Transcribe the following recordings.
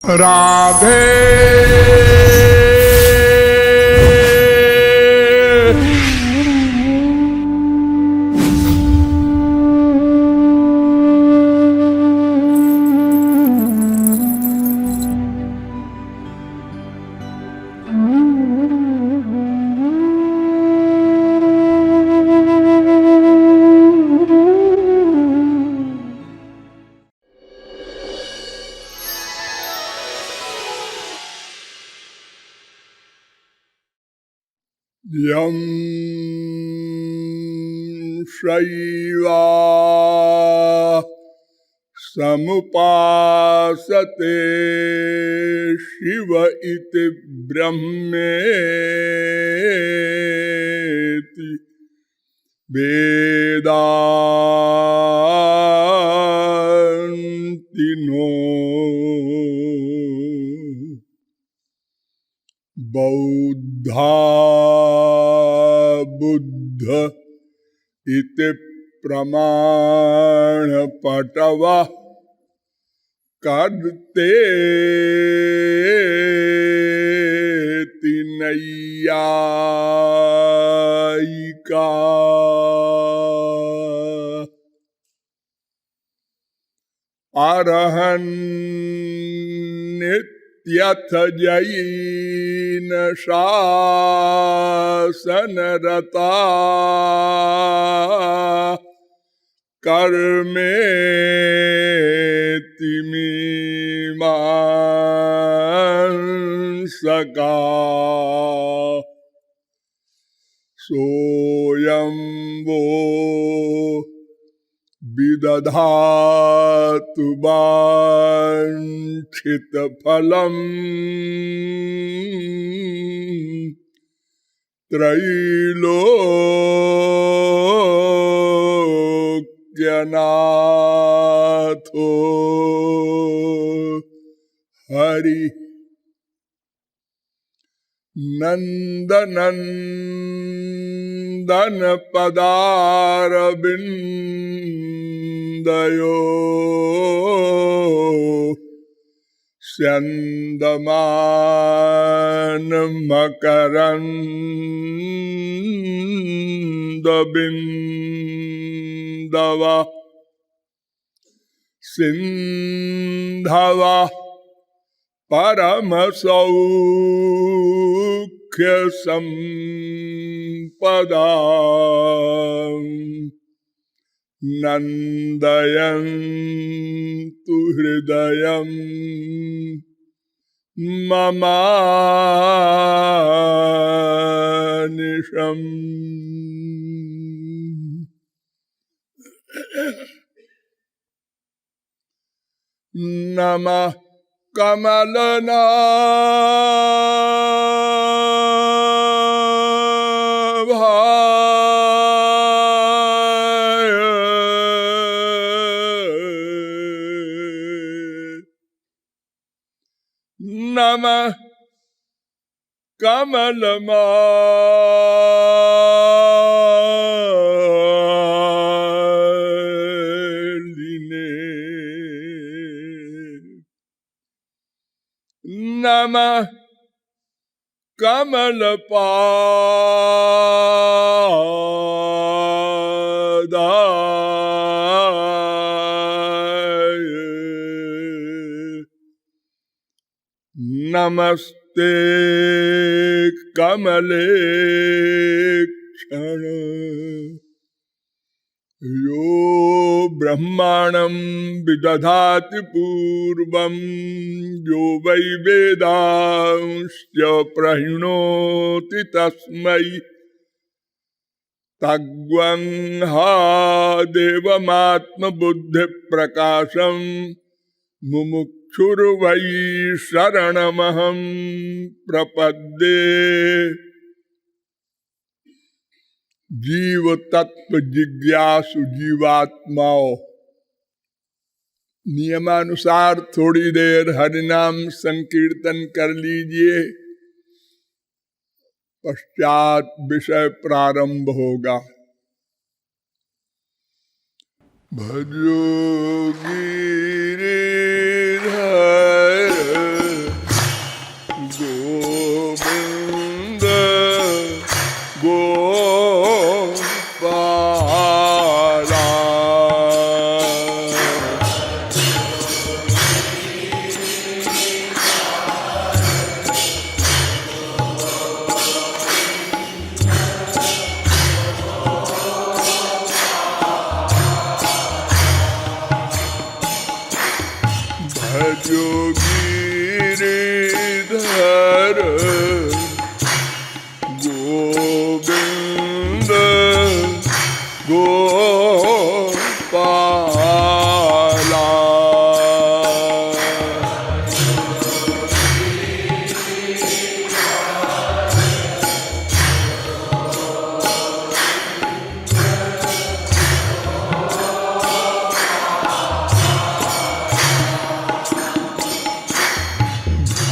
राधे यं शैवा समुपासते शिव इति ब्रह्मेति वेदान्तिनो बौद्धा बुद्ध इति प्रमाणपटवः कर्तेति नैयायिका अर्हन्नित्यथ जैन शासनरता कर्मेति मीमांसका सोऽयं वो विदधातु वाञ्छितफलम् त्रैलोक्यनाथो हरि नन्दनन्दन पदारविन्दयो स्यन्दमान मकरन्दबिन्दवः सिन्धवः परमसौख्यसम्पदा नन्दयन्तु हृदयं ममानिशम्। नमः कमलनाभाय नमः कमलमालिने नमः कमलपादाय नमस्ते कमलेक्षण यो ब्रह्माणं विदधाति पूर्वं यो वै वेदांश्च प्रहिणोति तस्मै तग्वंहा देवमात्मबुद्धिप्रकाशं मुमुक्षुर्वै शरणमहं प्रपद्ये। जीव तत्व जिज्ञासु जीवात्माओं, नियमानुसार थोड़ी देर हरिनाम संकीर्तन कर लीजिए, पश्चात विषय प्रारंभ होगा। भजो गिरिधर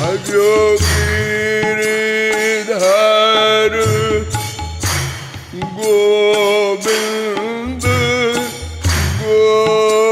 भजो गिरिधर गोविंद गोपाला।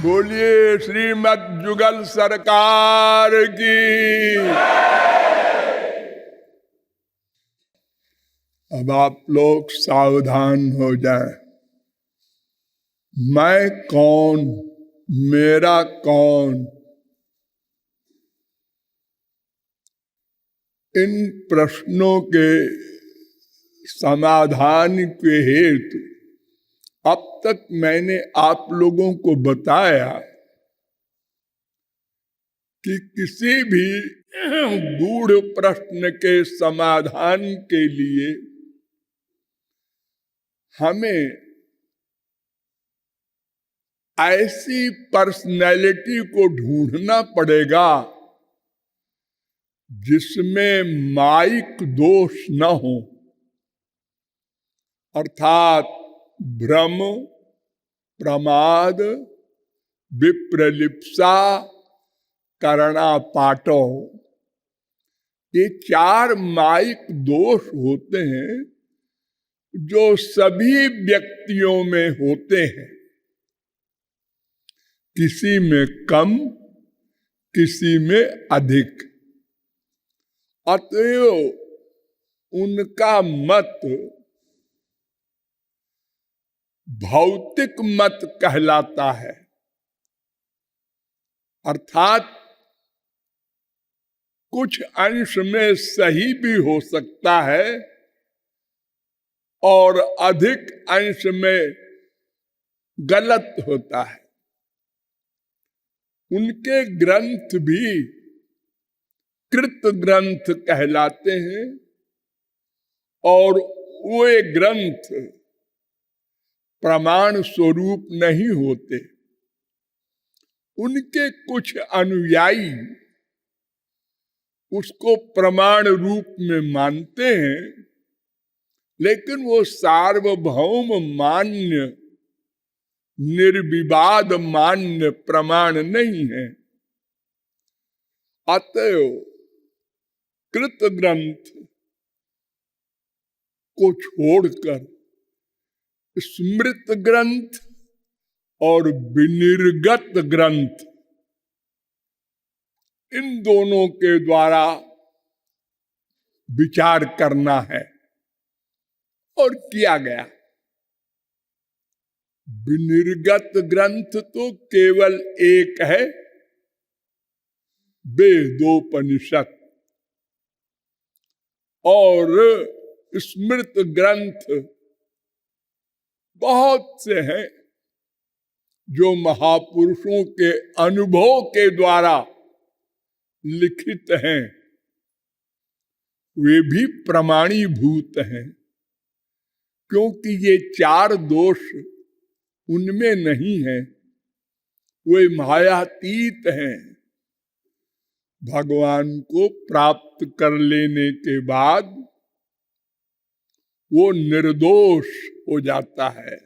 बोलिए श्रीमद् जुगल सरकार की। अब आप लोग सावधान हो जाएं। मैं कौन, मेरा कौन, इन प्रश्नों के समाधान के हेतु अब तक मैंने आप लोगों को बताया कि किसी भी गूढ़ प्रश्न के समाधान के लिए हमें ऐसी पर्सनैलिटी को ढूंढना पड़ेगा जिसमें माइक दोष न हो, अर्थात भ्रम, प्रमाद, विप्रलिप्सा, करणापाटो, ये चार माइक दोष होते हैं जो सभी व्यक्तियों में होते हैं, किसी में कम, किसी में अधिक। अतएव उनका मत भौतिक मत कहलाता है, अर्थात कुछ अंश में सही भी हो सकता है और अधिक अंश में गलत होता है। उनके ग्रंथ भी कृत ग्रंथ कहलाते हैं और वे ग्रंथ प्रमाण स्वरूप नहीं होते। उनके कुछ अनुयायी उसको प्रमाण रूप में मानते हैं, लेकिन वो सार्वभौम मान्य, निर्विवाद मान्य प्रमाण नहीं है। अतएव कृत ग्रंथ को छोड़कर स्मृत ग्रंथ और विनिर्गत ग्रंथ, इन दोनों के द्वारा विचार करना है और किया गया। विनिर्गत ग्रंथ तो केवल एक है, वेदोपनिषद, और स्मृत ग्रंथ बहुत से हैं जो महापुरुषों के अनुभव के द्वारा लिखित हैं वे भी प्रमाणीभूत हैं, क्योंकि ये चार दोष उनमें नहीं है, वे मायातीत हैं। भगवान को प्राप्त कर लेने के बाद वो निर्दोष हो जाता है।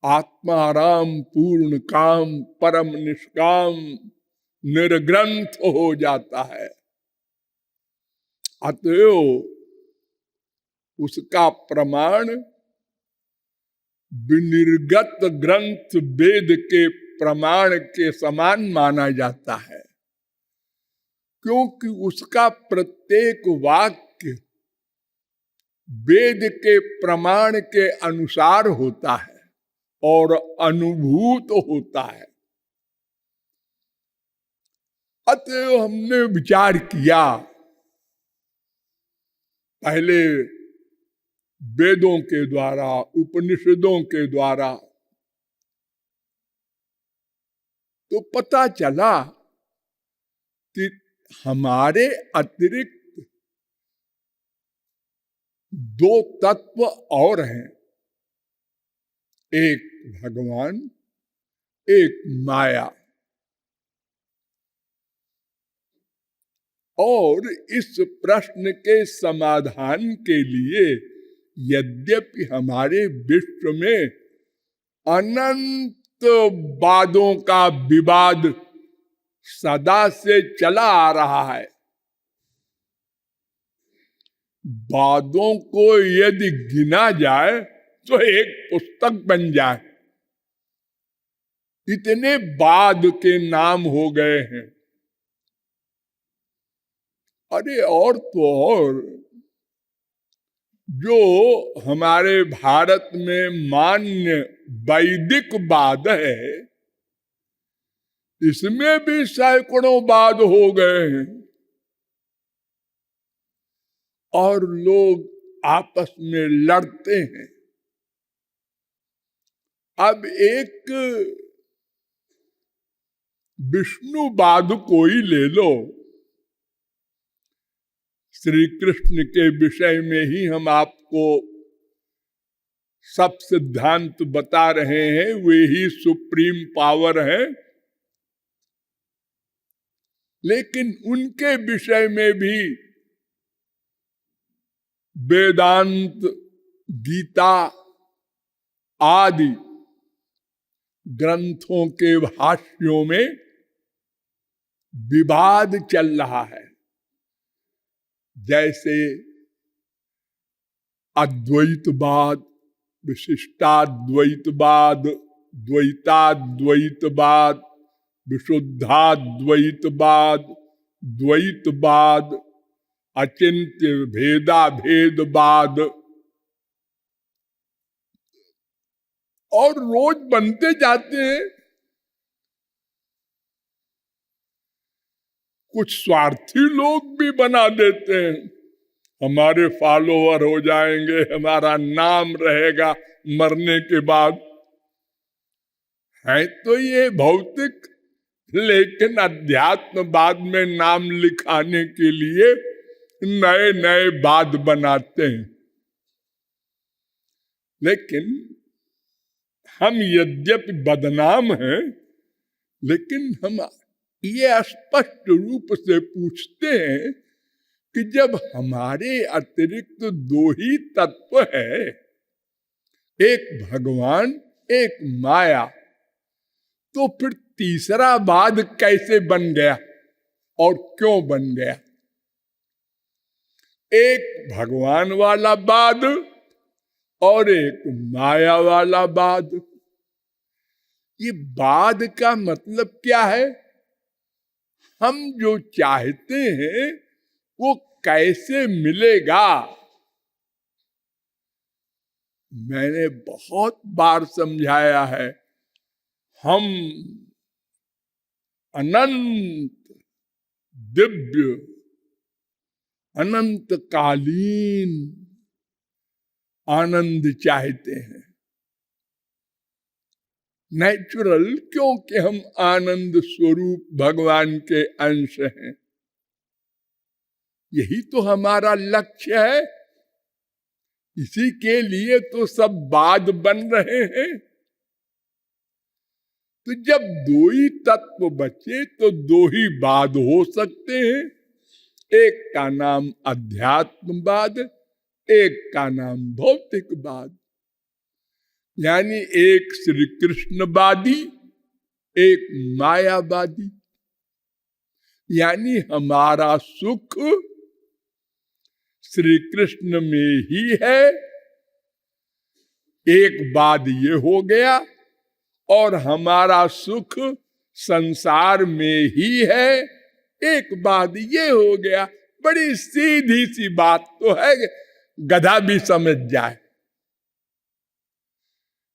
आत्माराम पूर्ण काम परम निष्काम निर्ग्रंथ हो जाता है। अतएव उसका प्रमाण विनिर्गत ग्रंथ वेद के प्रमाण के समान माना जाता है, क्योंकि उसका प्रत्येक वाक्य वेद के प्रमाण के अनुसार होता है और अनुभूत होता है। अतः हमने विचार किया, पहले वेदों के द्वारा उपनिषदों के द्वारा, तो पता चला कि हमारे अतिरिक्त दो तत्व और हैं, एक भगवान एक माया। और इस प्रश्न के समाधान के लिए यद्यपि हमारे विश्व में अनंत वादों का विवाद सदा से चला आ रहा है, वादों को यदि गिना जाए तो एक पुस्तक बन जाए, इतने वाद के नाम हो गए हैं। अरे और तो और, जो हमारे भारत में मान्य वैदिक वाद है, इसमें भी सैकड़ों वाद हो गए हैं और लोग आपस में लड़ते हैं। अब एक विष्णुवाद को ही ले लो, श्री कृष्ण के विषय में ही हम आपको सब सिद्धांत बता रहे हैं, वे ही सुप्रीम पावर हैं, लेकिन उनके विषय में भी वेदांत गीता आदि ग्रंथों के भाष्यों में विवाद चल रहा है। जैसे अद्वैतवाद, विशिष्टाद्वैतवाद, द्वैताद्वैतवाद, विशुद्धाद्वैतवाद, द्वैतवाद, अचिंत्य भेदाभेदवाद, और रोज बनते जाते हैं। कुछ स्वार्थी लोग भी बना देते हैं, हमारे फॉलोअर हो जाएंगे, हमारा नाम रहेगा मरने के बाद। है तो ये भौतिक, लेकिन अध्यात्मवाद में नाम लिखाने के लिए नए नए वाद बनाते हैं। लेकिन हम यद्यपि बदनाम हैं, लेकिन हम ये स्पष्ट रूप से पूछते हैं कि जब हमारे अतिरिक्त दो ही तत्व है, एक भगवान एक माया, तो फिर तीसरा वाद कैसे बन गया और क्यों बन गया? एक भगवान वाला वाद और एक माया वाला वाद। ये वाद का मतलब क्या है? हम जो चाहते हैं वो कैसे मिलेगा? मैंने बहुत बार समझाया है, हम अनंत दिव्य अनंत कालीन आनंद चाहते हैं, नेचुरल, क्योंकि हम आनंद स्वरूप भगवान के अंश हैं। यही तो हमारा लक्ष्य है, इसी के लिए तो सब बाद बन रहे हैं। तो जब दो ही तत्व बचे तो दो ही बाद हो सकते हैं, एक का नाम अध्यात्मवाद, एक का नाम भौतिकवाद। यानी एक श्री कृष्णवादी, एक मायावादी। यानी हमारा सुख श्री कृष्ण में ही है, एक बाद ये हो गया, और हमारा सुख संसार में ही है, एक बाद ये हो गया। बड़ी सीधी सी बात तो है, गधा भी समझ जाए।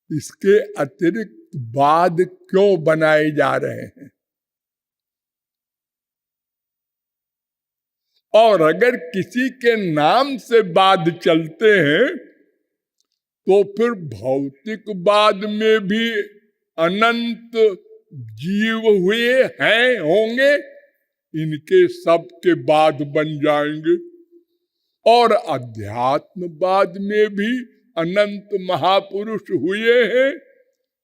इसके अतिरिक्त बाद क्यों बनाए जा रहे हैं? और अगर किसी के नाम से बाद चलते हैं तो फिर भौतिकवाद में भी अनंत जीव हुए हैं, होंगे, इनके सब के बाद बन जाएंगे। और अध्यात्मवाद में भी अनंत महापुरुष हुए हैं,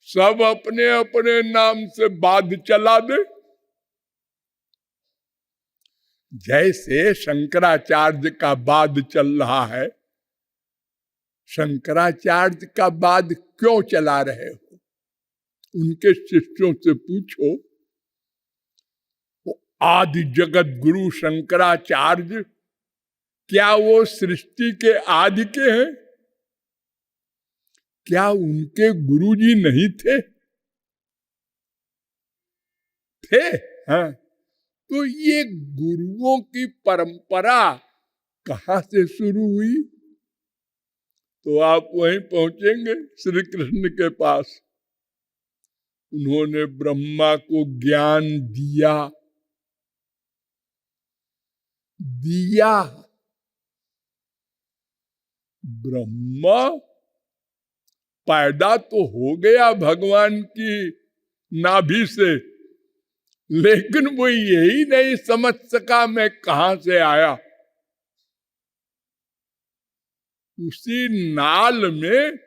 सब अपने अपने नाम से बाद चला दे। जैसे शंकराचार्य का बाद चल रहा है, शंकराचार्य का बाद क्यों चला रहे हो? उनके शिष्यों से पूछो। वो आदि जगत गुरु शंकराचार्य, क्या वो सृष्टि के आदि के हैं? क्या उनके गुरुजी नहीं थे? थे, हाँ। तो ये गुरुओं की परंपरा कहां से शुरू हुई? तो आप वहीं पहुंचेंगे श्री कृष्ण के पास। उन्होंने ब्रह्मा को ज्ञान दिया, ब्रह्मा पैदा तो हो गया भगवान की नाभि से, लेकिन वो यही नहीं समझ सका मैं कहां से आया। उसी नाल में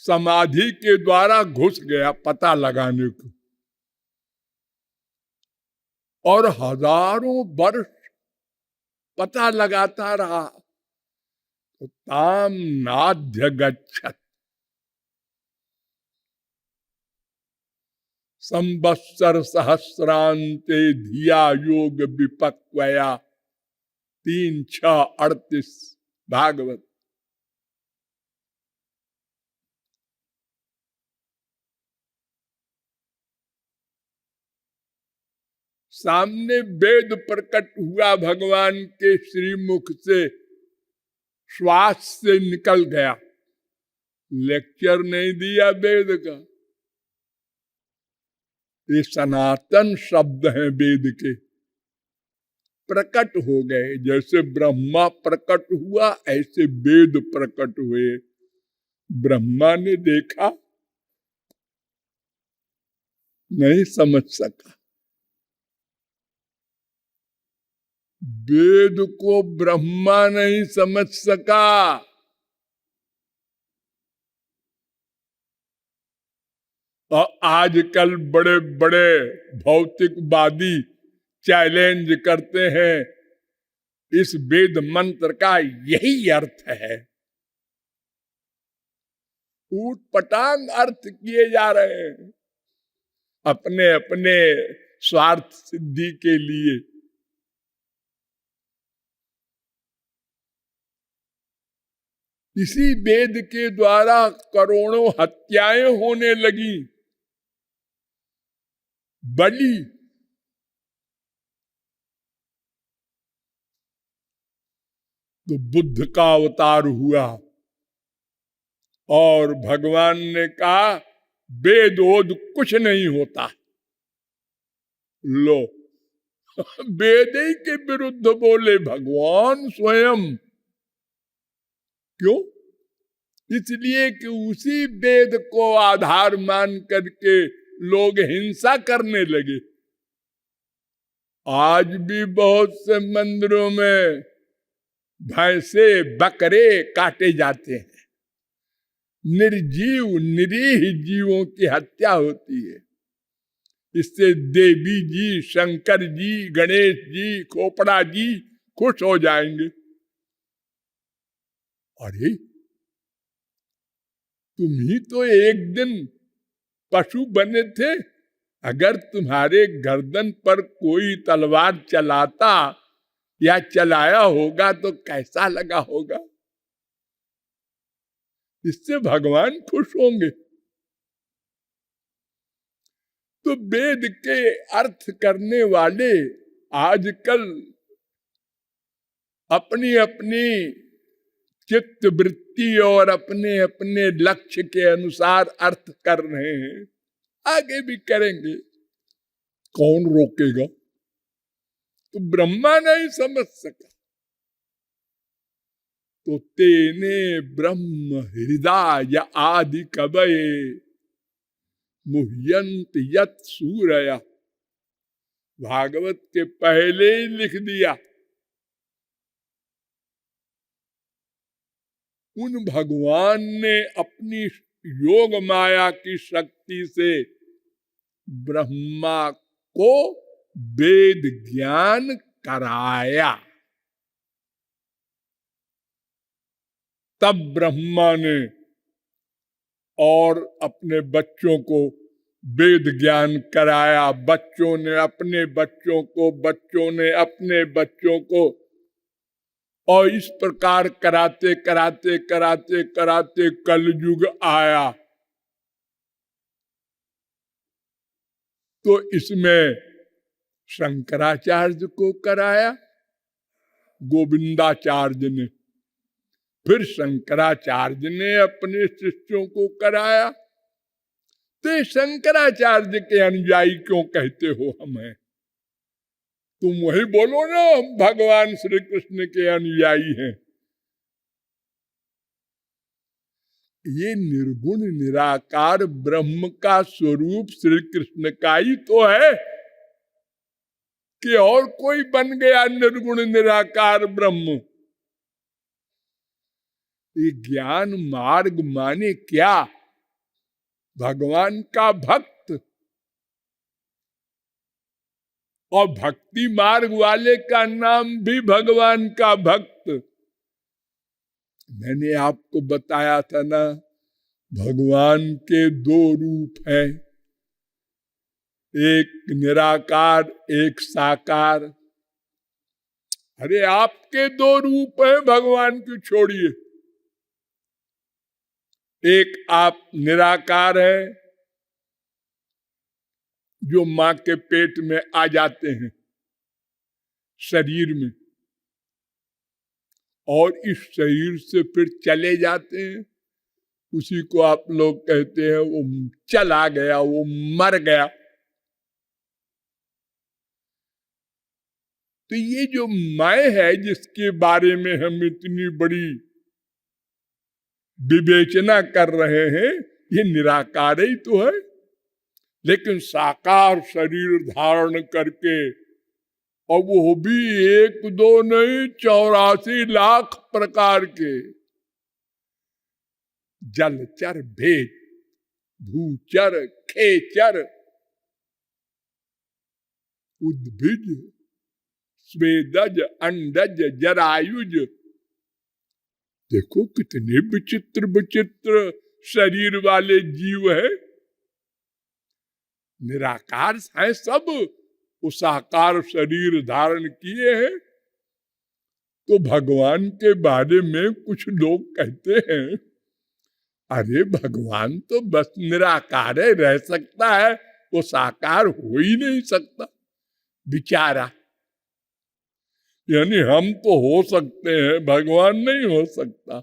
समाधि के द्वारा घुस गया पता लगाने को, और हजारों वर्ष पता लगाता रहा। तो ताम नाध्य गच्छत, संवत्सर सहस्रांते धिया योग विपक्वया, 3-6-38 भागवत। सामने वेद प्रकट हुआ, भगवान के श्रीमुख से श्वास से निकल गया। लेक्चर नहीं दिया वेद का, ये सनातन शब्द हैं वेद के, प्रकट हो गए। जैसे ब्रह्मा प्रकट हुआ, ऐसे वेद प्रकट हुए। ब्रह्मा ने देखा, नहीं समझ सका। वेद को ब्रह्मा नहीं समझ सका। और आजकल बड़े बड़े भौतिकवादी चैलेंज करते हैं, इस वेद मंत्र का यही अर्थ है। ऊट पटांग अर्थ किए जा रहे हैं अपने अपने स्वार्थ सिद्धि के लिए। इसी वेद के द्वारा करोड़ों हत्याएं होने लगी। बलि, तो बुद्ध का अवतार हुआ और भगवान ने कहा वेद ओद कुछ नहीं होता। लो, वेद ही के विरुद्ध बोले भगवान स्वयं। क्यों? इसलिए कि उसी वेद को आधार मान करके लोग हिंसा करने लगे। आज भी बहुत से मंदिरों में भैंसे बकरे काटे जाते हैं, निर्जीव निरीह जीवों की हत्या होती है। इससे देवी जी, शंकर जी, गणेश जी, खोपड़ा जी खुश हो जाएंगे। अरे तुम ही तो एक दिन पशु बने थे, अगर तुम्हारे गर्दन पर कोई तलवार चलाता या चलाया होगा तो कैसा लगा होगा। इससे भगवान खुश होंगे। तो वेद के अर्थ करने वाले आजकल अपनी अपनी चित्त वृत्ति और अपने अपने लक्ष्य के अनुसार अर्थ कर रहे हैं, आगे भी करेंगे, कौन रोकेगा। तो ब्रह्मा नहीं समझ सका तो तेने ब्रह्म हृदय आदि कवये मुह्यंत यत सूरया, भागवत के पहले ही लिख दिया। उन भगवान ने अपनी योग माया की शक्ति से ब्रह्मा को वेद ज्ञान कराया। तब ब्रह्मा ने और अपने बच्चों को वेद ज्ञान कराया। बच्चों ने अपने बच्चों को, बच्चों ने अपने बच्चों को, और इस प्रकार कराते कराते कराते कराते कलयुग आया। तो इसमें शंकराचार्य को कराया गोविंदाचार्य ने, फिर शंकराचार्य ने अपने शिष्यों को कराया। तो शंकराचार्य के अनुयायी क्यों कहते हो हमें? तुम वही बोलो ना, हम भगवान श्री कृष्ण के अनुयायी हैं। ये निर्गुण निराकार ब्रह्म का स्वरूप श्री कृष्ण का ही तो है कि और कोई बन गया निर्गुण निराकार ब्रह्म। ये ज्ञान मार्ग माने क्या? भगवान का भक्त, और भक्ति मार्ग वाले का नाम भी भगवान का भक्त। मैंने आपको बताया था ना, भगवान के दो रूप हैं, एक निराकार एक साकार। अरे आपके दो रूप हैं भगवान की, छोड़िए। एक आप निराकार है जो मां के पेट में आ जाते हैं शरीर में, और इस शरीर से फिर चले जाते हैं। उसी को आप लोग कहते हैं वो चला गया, वो मर गया। तो ये जो मैं है जिसके बारे में हम इतनी बड़ी विवेचना कर रहे हैं, ये निराकार ही तो है। लेकिन साकार शरीर धारण करके, और वो भी एक दो नहीं 84 लाख प्रकार के, जलचर भेद, भूचर, खेचर, उद्भिज, स्वेदज, अंडज, जरायुज। देखो कितने विचित्र विचित्र शरीर वाले जीव है। निराकार है सब, वो साकार शरीर धारण किए हैं। तो भगवान के बारे में कुछ लोग कहते हैं, अरे भगवान तो बस निराकार है, रह सकता है, वो साकार हो ही नहीं सकता बेचारा। यानी हम तो हो सकते हैं, भगवान नहीं हो सकता।